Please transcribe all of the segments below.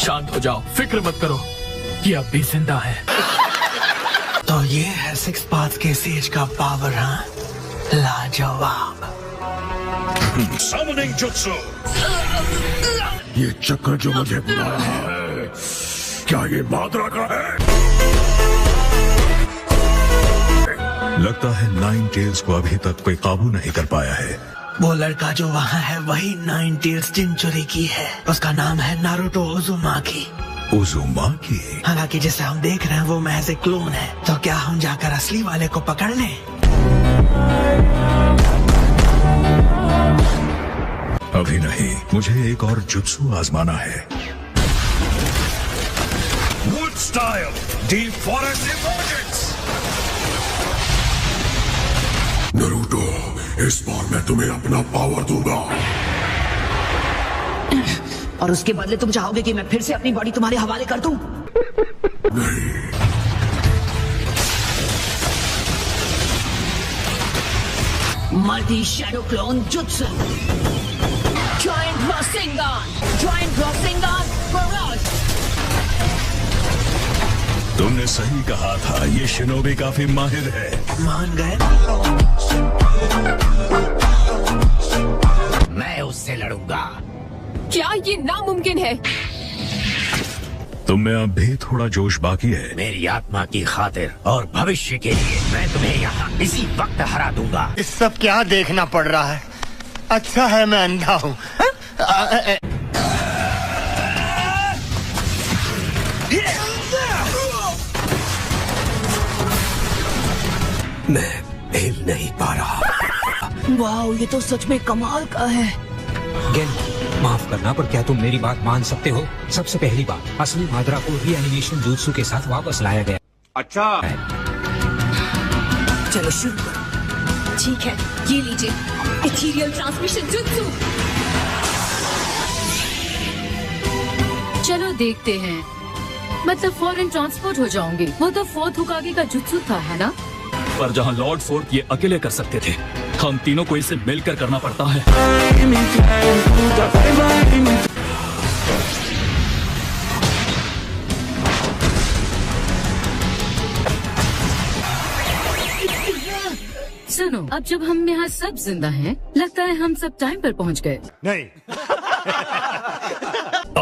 शांत हो जाओ, फिक्र मत करो, ये अब भी जिंदा है। तो ये है सिक्स पाथ के सेज का पावर, हाँ? लाजवाब। Summoning Jutsu। ये चक्र जो मुझे बुला रहा है, क्या ये माद्रा का है? लगता है नाइन टेल्स को अभी तक कोई काबू नहीं कर पाया है। वो लड़का जो वहाँ है वही नाइन टेल्स जिंचुरी की है। उसका नाम है नारुतो उजुमाकी। उजुमाकी? हालांकि जिसे हम देख रहे हैं वो महज एक क्लोन है। तो क्या हम जाकर असली वाले को पकड़ लें? अभी नहीं, मुझे एक और जुत्सु आजमाना है। Wood style deep forest emergence. Naruto, इस बार मैं तुम्हें अपना पावर दूंगा। और उसके बदले तुम चाहोगे कि मैं फिर से अपनी बॉडी तुम्हारे हवाले कर दूं? नहीं। Multi shadow clone jutsu. Giant Rasengan! Giant Rasengan Barrage! तुमने सही कहा था, ये शिनोबी काफी माहिर है। मान गए? मैं उससे लड़ूंगा। क्या ये नामुमकिन है? तुम में अब भी थोड़ा जोश बाकी है। मेरी आत्मा की खातिर और भविष्य के लिए मैं तुम्हें यहाँ इसी वक्त हरा दूंगा। इस सब क्या देखना पड़ रहा है? अच्छा है मैं अंधा हूँ। मैं हिल नहीं पा रहा। वाह, ये तो सच में कमाल का है। गेन, माफ करना पर क्या तुम मेरी बात मान सकते हो? सबसे पहली बात, असली माद्रा को रीएनिमेशन जुत्सु के साथ वापस लाया गया। अच्छा। चलो शुरू करो। ठीक है, ये लीजिए इथीरियल ट्रांसमिशन जुत्सु। चलो देखते हैं, मतलब फॉरेन ट्रांसपोर्ट हो जाऊंगी। वो तो फोर्थ होकागे का जुत्सु था, है ना? पर जहाँ लॉर्ड फोर्थ ये अकेले कर सकते थे, हम तीनों को इसे मिलकर करना पड़ता है। सुनो, अब जब हम यहाँ सब जिंदा हैं, लगता है हम सब टाइम पर पहुँच गए। नहीं।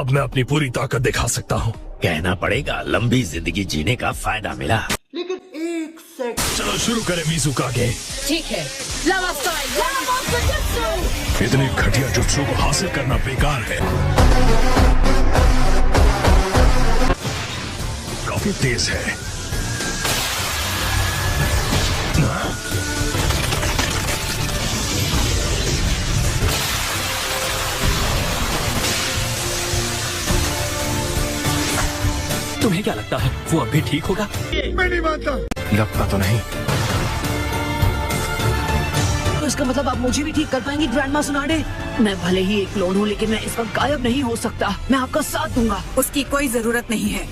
अब मैं अपनी पूरी ताकत दिखा सकता हूँ। कहना पड़ेगा लंबी जिंदगी जीने का फायदा मिला। चलो शुरू करें मिज़ुकागे। ठीक है, लावा स्टाइल, लावा मॉन्स्टर जुत्सु। इतने घटिया जुत्सु को हासिल करना बेकार है। काफी तेज है। तुम्हें क्या लगता है वो अब भी ठीक होगा? मैं नहीं मानता। लगता तो नहीं। तो इसका मतलब आप मुझे भी ठीक कर पाएंगी ग्रैंडमा सुनाडे? मैं भले ही एक क्लोन हूँ, लेकिन मैं इस वक्त गायब नहीं हो सकता। मैं आपका साथ दूंगा। उसकी कोई जरूरत नहीं है।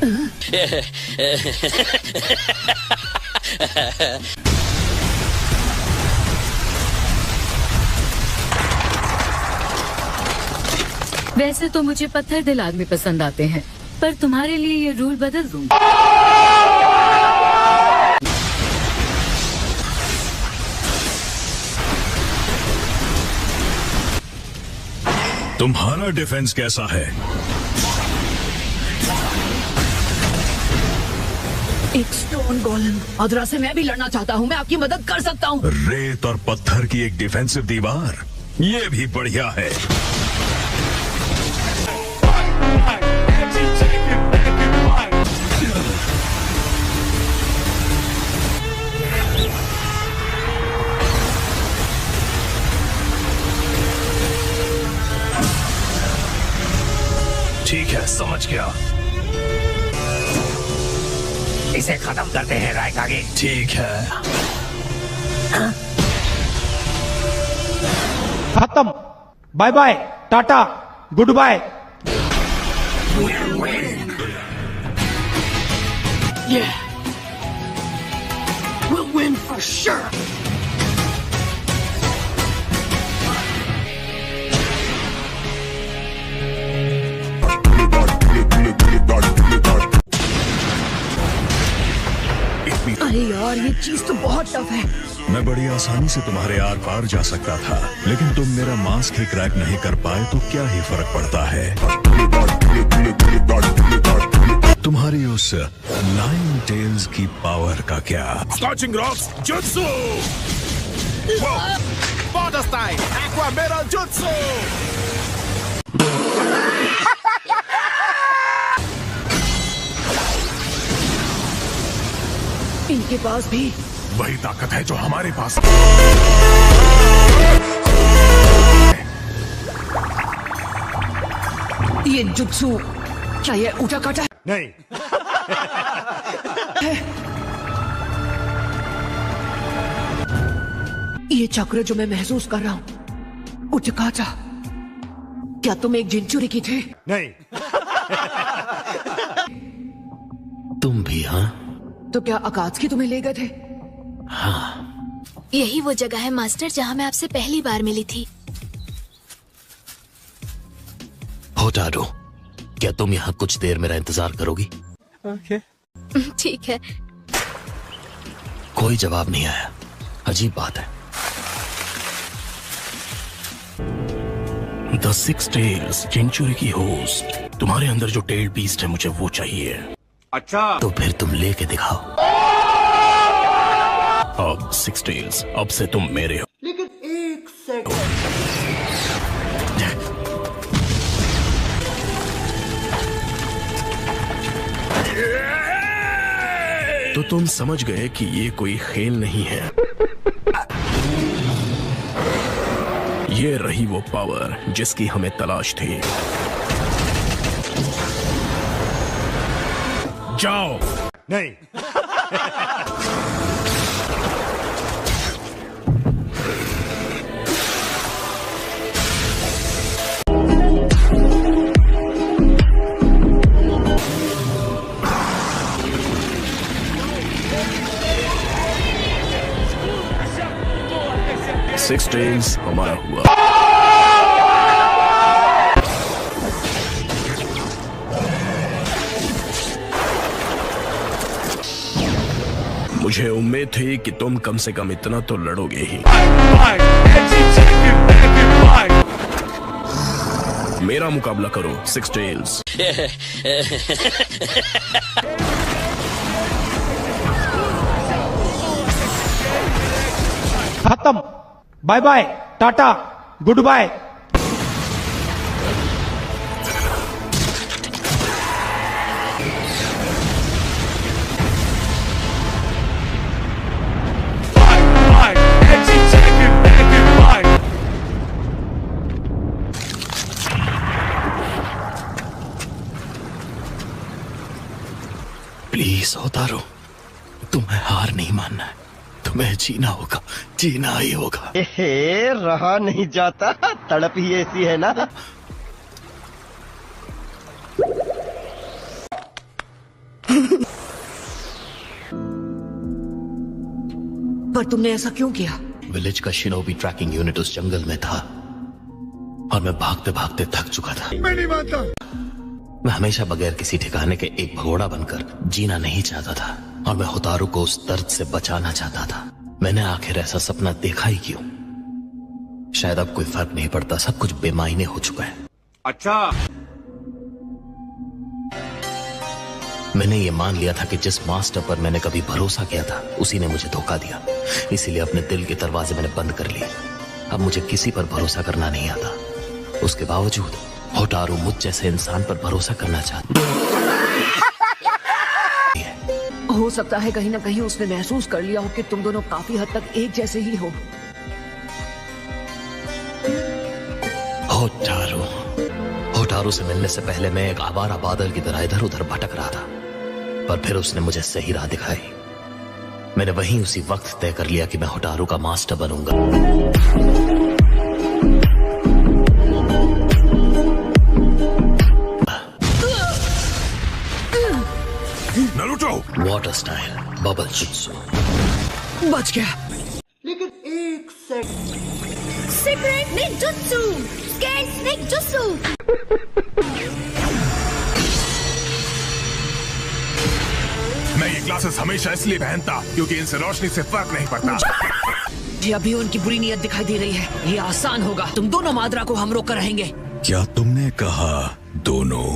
वैसे तो मुझे पत्थर दिल आदमी पसंद आते हैं, पर तुम्हारे लिए ये रूल बदल दूं। तुम्हारा डिफेंस कैसा है? एक स्टोन गोलम। अदरा से मैं भी लड़ना चाहता हूँ। मैं आपकी मदद कर सकता हूँ। रेत और पत्थर की एक डिफेंसिव दीवार, ये भी बढ़िया है। ठीक है, समझ गया। इसे खत्म करते हैं रायकागे। ठीक है। खत्म। Bye bye, tata, good bye. Yeah. We'll win for sure. यार ये चीज तो बहुत टफ है। मैं बड़ी आसानी से तुम्हारे आर पार जा सकता था, लेकिन तुम मेरा मास्क ही क्रैक नहीं कर पाए तो क्या ही फर्क पड़ता है। तुम्हारी उस नाइन टेल्स की पावर का क्या? Scorching rocks jutsu, border style aqua मेरा जुत्सु। इनके पास भी वही ताकत है जो हमारे पास। ये जुत्सु क्या ये उठा काटा है? नहीं। ये चक्र जो मैं महसूस कर रहा हूँ उटकाटा, क्या तुम एक जिंचुरी की थे? नहीं। तुम भी? हाँ। तो क्या अकात्सुकी तुम्हें ले गए थे? हाँ। यही वो जगह है मास्टर जहाँ मैं आपसे पहली बार मिली थी। होटारो, क्या तुम यहाँ कुछ देर मेरा इंतजार करोगी? ठीक है। कोई जवाब नहीं आया। अजीब बात है। द सिक्स टेल्स जिंचुरी की होस्ट, तुम्हारे अंदर जो टेल बीस्ट है मुझे वो चाहिए। अच्छा तो फिर तुम लेके दिखाओ। अब सिक्स टेल्स, अब से तुम मेरे हो। लेकिन एक सेकंड, तो तुम समझ गए कि ये कोई खेल नहीं है। ये रही वो पावर जिसकी हमें तलाश थी। जाओ। नहीं। सिक्स टेल्स हमारा हुआ। मुझे उम्मीद थी कि तुम कम से कम इतना तो लड़ोगे ही। मेरा मुकाबला करो सिक्स टेल्स। खत्म, bye bye, tata, good bye. Please होतारो, तुम्हें हार नहीं मानना है। तुम्हें जीना होगा, जीना ही होगा। रहा नहीं जाता, तड़प ही ऐसी है ना। पर तुमने ऐसा क्यों किया? विलेज का शिनोबी ट्रैकिंग यूनिट उस जंगल में था और मैं भागते भागते थक चुका था। मैं नहीं मानता। मैं हमेशा बगैर किसी ठिकाने के एक भगोड़ा बनकर जीना नहीं चाहता था और मैं होतारू को उस दर्द से बचाना चाहता था। मैंने आखिर ऐसा सपना देखा ही क्यों? शायद अब कोई फर्क नहीं पड़ता, सब कुछ बेमायने हो चुका है। अच्छा। मैंने ये मान लिया था कि जिस मास्टर पर मैंने कभी भरोसा किया था उसी ने मुझे धोखा दिया, इसीलिए अपने दिल के दरवाजे मैंने बंद कर लिए। अब मुझे किसी पर भरोसा करना नहीं आता। उसके बावजूद होटारू मुझ जैसे इंसान पर भरोसा करना चाहता है। हो सकता है कहीं ना कहीं उसने महसूस कर लिया हो कि तुम दोनों काफी हद तक एक जैसे ही हो। होटारू से मिलने से पहले मैं एक आवारा बादल की तरह इधर उधर भटक रहा था, पर फिर उसने मुझे सही राह दिखाई। मैंने वहीं उसी वक्त तय कर लिया कि मैं होटारू का मास्टर बनूंगा। Naruto, water style bubble jutsu. बच गया। लेकिन एक second, secret ninjutsu, skate ninjutsu. मैं ये ग्लासेस हमेशा इसलिए पहनता क्योंकि इनसे रोशनी से फर्क नहीं पड़ता। मुझे अभी उनकी बुरी नीयत दिखाई दे रही है। ये आसान होगा, तुम दोनों माद्रा को हम रोक कर रहेंगे। क्या तुमने कहा दोनों?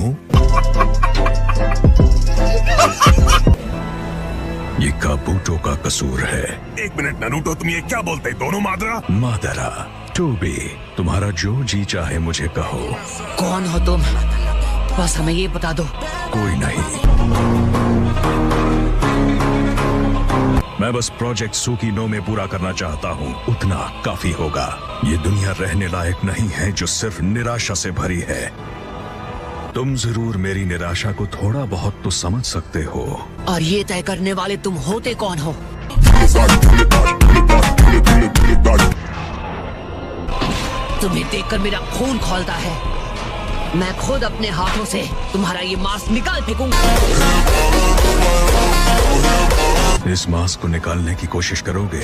ये काबूटो का कसूर है। एक मिनट नारुतो, तुम ये क्या बोलते? दोनों मादरा? मादरा टोबी, तुम्हारा जो जी चाहे मुझे कहो। कौन हो तुम? बस हमें ये बता दो। कोई नहीं, मैं बस प्रोजेक्ट सुकीनो में पूरा करना चाहता हूँ, उतना काफी होगा। ये दुनिया रहने लायक नहीं है जो सिर्फ निराशा से भरी है। तुम जरूर मेरी निराशा को थोड़ा बहुत तो समझ सकते हो। और ये तय करने वाले तुम होते कौन हो? तुम्हें देखकर मेरा खून खौलता है। मैं खुद अपने हाथों से तुम्हारा ये मास्क निकाल फेंकूंगा। इस मास्क को निकालने की कोशिश करोगे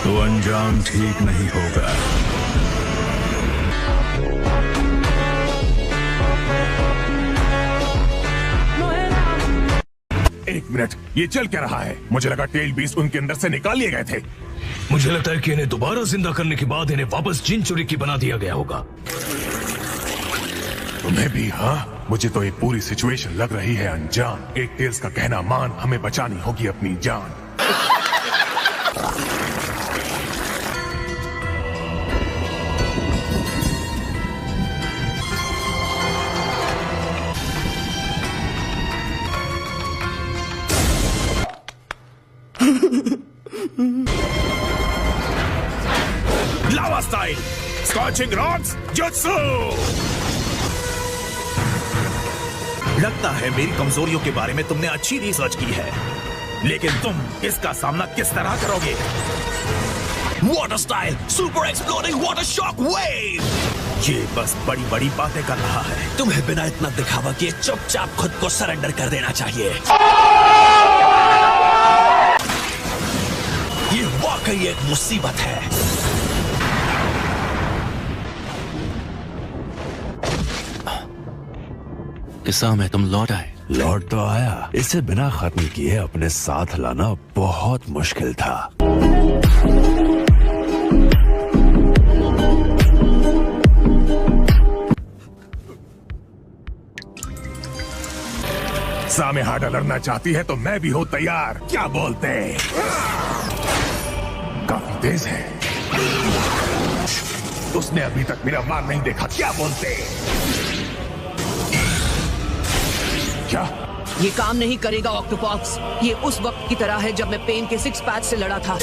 तो अंजाम ठीक नहीं होगा। एक मिनट, ये चल क्या रहा है? मुझे लगा टेल बीस्ट उनके अंदर से निकाल लिए गए थे। मुझे लगता है कि इन्हें दोबारा जिंदा करने के बाद इन्हें वापस जिनचुरी की बना दिया गया होगा। तुम्हें भी? हाँ, मुझे तो ये पूरी सिचुएशन लग रही है अनजान। एक टेल्स का कहना मान, हमें बचानी होगी अपनी जान। लावा स्टाइल, स्कॉचिंग रॉड्स, जुत्सु। लगता है मेरी कमजोरियों के बारे में तुमने अच्छी रिसर्च की है, लेकिन तुम इसका सामना किस तरह करोगे? Water style, super exploding water shock wave. ये बस बड़ी बड़ी बातें कर रहा है। तुम्हें बिना इतना दिखावा किए चुपचाप खुद को सरेंडर कर देना चाहिए। ये वाकई एक मुसीबत है। किस्सा में तुम लौट आए। लौट तो आया, इसे बिना खत्म किए अपने साथ लाना बहुत मुश्किल था। सामे हाडा लड़ना चाहती है तो मैं भी हूँ तैयार। क्या बोलते? काफी तेज है। उसने अभी तक मेरा वार नहीं देखा। क्या बोलते? क्या? ये काम नहीं करेगा ऑक्टोपॉक्स। ये उस वक्त की तरह है जब मैं पेन के 6 पैच से लड़ा था।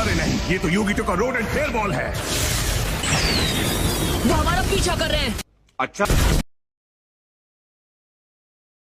अरे नहीं, ये तो यूगिटो का रोड एंड फेयर बॉल है। वो हमारा पीछा कर रहे हैं। अच्छा।